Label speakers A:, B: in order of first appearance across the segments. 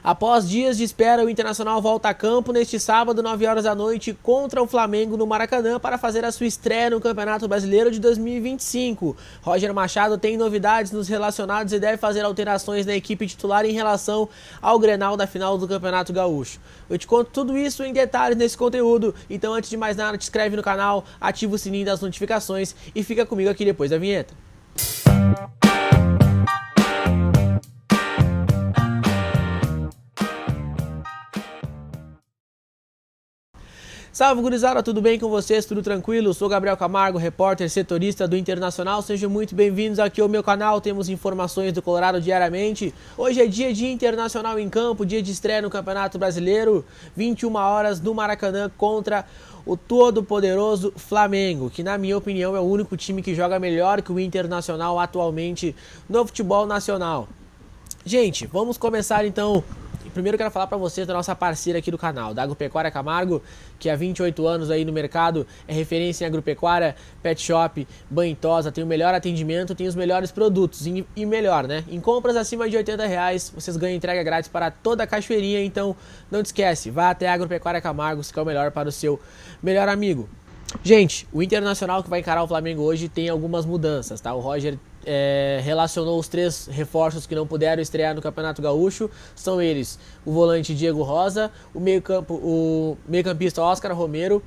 A: Após dias de espera, o Internacional volta a campo neste sábado, 9 horas da noite, contra o Flamengo no Maracanã para fazer a sua estreia no Campeonato Brasileiro de 2025. Roger Machado tem novidades nos relacionados e deve fazer alterações na equipe titular em relação ao Grenal da final do Campeonato Gaúcho. Eu te conto tudo isso em detalhes nesse conteúdo, então antes de mais nada, te inscreve no canal, ativa o sininho das notificações e fica comigo aqui depois da vinheta. Salve, gurizada, tudo bem com vocês? Tudo tranquilo? Eu sou Gabriel Camargo, repórter setorista do Internacional. Sejam muito bem-vindos aqui ao meu canal. Temos informações do Colorado diariamente. Hoje é dia de Internacional em campo, dia de estreia no Campeonato Brasileiro, 21 horas no Maracanã contra o todo-poderoso Flamengo, que na minha opinião é o único time que joga melhor que o Internacional atualmente no futebol nacional. Gente, vamos começar então. Primeiro eu quero falar para vocês da nossa parceira aqui do canal, da Agropecuária Camargo, que há 28 anos aí no mercado é referência em agropecuária, pet shop, banho e tosa, tem o melhor atendimento, tem os melhores produtos e melhor, né? Em compras acima de R$80, vocês ganham entrega grátis para toda a cachoeirinha, então não te esquece, vá até a Agropecuária Camargo, que é o melhor para o seu melhor amigo. Gente, o Internacional que vai encarar o Flamengo hoje tem algumas mudanças, tá? O Roger relacionou os 3 reforços que não puderam estrear no Campeonato Gaúcho. São eles o volante Diego Rosa, o meio-campista Oscar Romero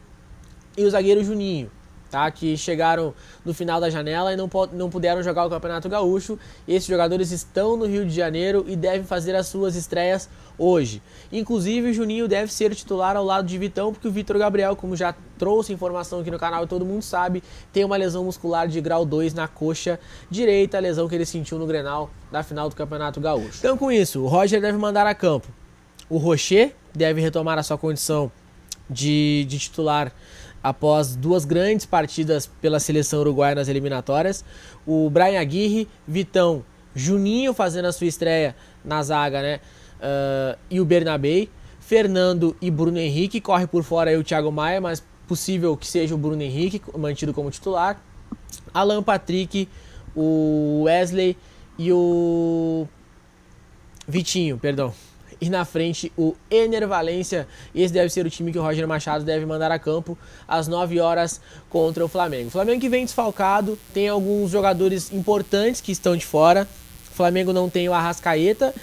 A: e o zagueiro Juninho, tá? Que chegaram no final da janela e não puderam jogar o Campeonato Gaúcho. Esses jogadores estão no Rio de Janeiro e devem fazer as suas estreias hoje. Inclusive o Juninho deve ser titular ao lado de Vitão, porque o Vitor Gabriel, como já trouxe informação aqui no canal e todo mundo sabe, tem uma lesão muscular de grau 2 na coxa direita, a lesão que ele sentiu no Grenal da final do Campeonato Gaúcho. Então com isso, o Roger deve mandar a campo o Rocher, deve retomar a sua condição de titular após 2 grandes partidas pela seleção uruguaia nas eliminatórias. O Brian Aguirre, Vitão, Juninho fazendo a sua estreia na zaga, né? E o Bernabei, Fernando e Bruno Henrique, corre por fora aí o Thiago Maia, mas possível que seja o Bruno Henrique mantido como titular. Alan Patrick, o Wesley e o Vitinho, perdão. E na frente o Ener Valencia. Esse deve ser o time que o Roger Machado deve mandar a campo às 9 horas contra o Flamengo. O Flamengo que vem desfalcado, tem alguns jogadores importantes que estão de fora. O Flamengo não tem o Arrascaeta,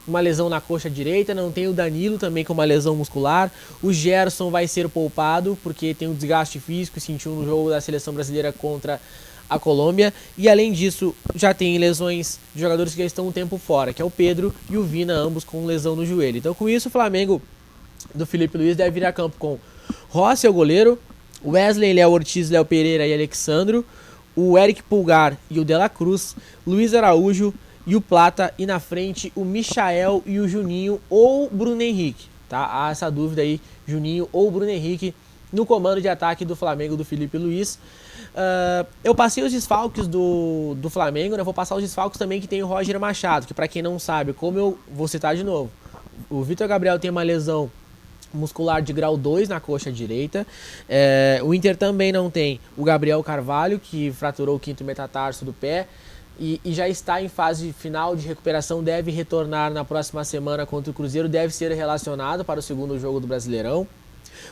A: uma lesão na coxa direita, não tem o Danilo também com uma lesão muscular. O Gerson vai ser poupado porque tem um desgaste físico, sentiu no jogo da seleção brasileira contra a Colômbia, e além disso já tem lesões de jogadores que já estão um tempo fora, que é o Pedro e o Vina, ambos com lesão no joelho. Então com isso o Flamengo do Felipe Luiz deve vir a campo com Rossi, o goleiro, Wesley, Léo Ortiz, Léo Pereira e Alexandro, o Eric Pulgar e o De La Cruz, Luiz Araújo e o Plata, e na frente o Michael e o Juninho ou Bruno Henrique, tá? Há essa dúvida aí, Juninho ou Bruno Henrique no comando de ataque do Flamengo do Felipe Luiz. Eu passei os desfalques do Flamengo, né? Vou passar os desfalques também que tem o Roger Machado, que para quem não sabe, como eu vou citar de novo, o Vitor Gabriel tem uma lesão muscular de grau 2 na coxa direita. O Inter também não tem o Gabriel Carvalho, que fraturou o 5º metatarso do pé e já está em fase final de recuperação, deve retornar na próxima semana contra o Cruzeiro, deve ser relacionado para o segundo jogo do Brasileirão.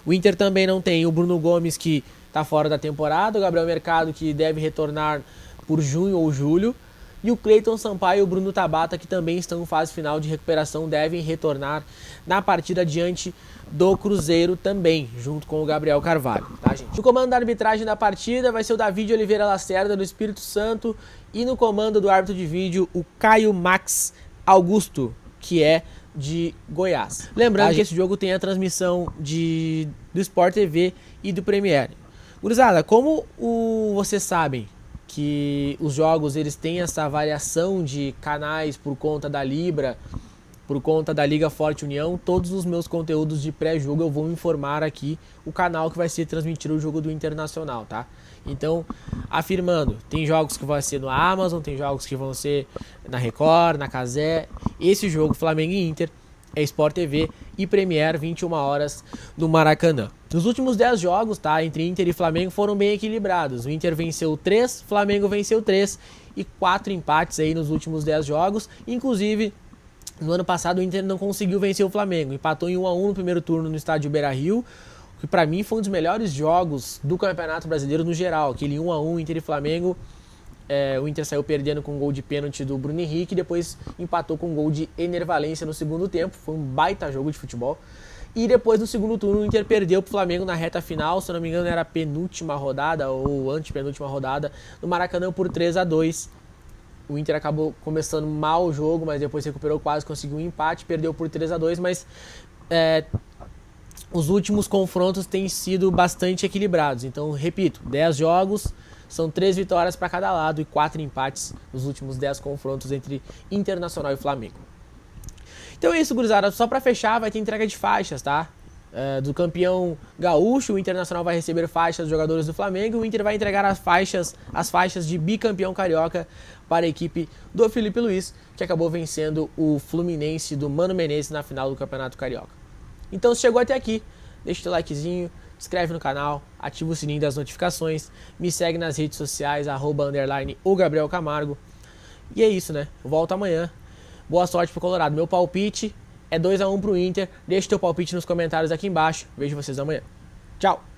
A: O Inter também não tem o Bruno Gomes, que está fora da temporada, o Gabriel Mercado, que deve retornar por junho ou julho, e o Cleiton Sampaio e o Bruno Tabata, que também estão em fase final de recuperação, devem retornar na partida diante do Cruzeiro também, junto com o Gabriel Carvalho, tá, gente? O comando da arbitragem da partida vai ser o David Oliveira Lacerda, do Espírito Santo, e no comando do árbitro de vídeo, o Caio Max Augusto, que é de Goiás. Lembrando que esse jogo tem a transmissão do Sport TV e do Premier. Gurizada, como vocês sabem que os jogos eles têm essa variação de canais por conta da Libra, por conta da Liga Forte União, todos os meus conteúdos de pré-jogo eu vou informar aqui o canal que vai ser transmitido o jogo do Internacional, tá? Então, afirmando, tem jogos que vão ser no Amazon, tem jogos que vão ser na Record, na Cazé. Esse jogo, Flamengo e Inter, é Sport TV e Premier, 21 horas no Maracanã. Nos últimos 10 jogos, tá, entre Inter e Flamengo foram bem equilibrados. O Inter venceu 3, Flamengo venceu 3 e 4 empates aí nos últimos 10 jogos. Inclusive, No ano passado o Inter não conseguiu vencer o Flamengo, empatou em 1-1 no primeiro turno no estádio Beira-Rio, que para mim foi um dos melhores jogos do Campeonato Brasileiro no geral, aquele 1-1 Inter e Flamengo. O Inter saiu perdendo com um gol de pênalti do Bruno Henrique, depois empatou com um gol de Ener Valencia no segundo tempo, foi um baita jogo de futebol. E depois no segundo turno o Inter perdeu pro Flamengo na reta final, se eu não me engano era a penúltima rodada ou antepenúltima rodada, no Maracanã por 3-2. O Inter acabou começando mal o jogo, mas depois recuperou, quase conseguiu um empate, perdeu por 3-2, mas os últimos confrontos têm sido bastante equilibrados. Então, repito, 10 jogos, são 3 vitórias para cada lado e 4 empates nos últimos 10 confrontos entre Internacional e Flamengo. Então é isso, gurizada. Só para fechar, vai ter entrega de faixas, tá? Do campeão gaúcho, o Internacional vai receber faixas dos jogadores do Flamengo, o Inter vai entregar as faixas de bicampeão carioca para a equipe do Felipe Luiz, que acabou vencendo o Fluminense do Mano Menezes na final do Campeonato Carioca. Então, se chegou até aqui, deixa o teu likezinho, se inscreve no canal, ativa o sininho das notificações, me segue nas redes sociais, @o Gabriel Camargo. E é isso, né? Eu volto amanhã. Boa sorte pro Colorado. Meu palpite é 2-1 pro Inter. Deixa teu palpite nos comentários aqui embaixo. Vejo vocês amanhã. Tchau!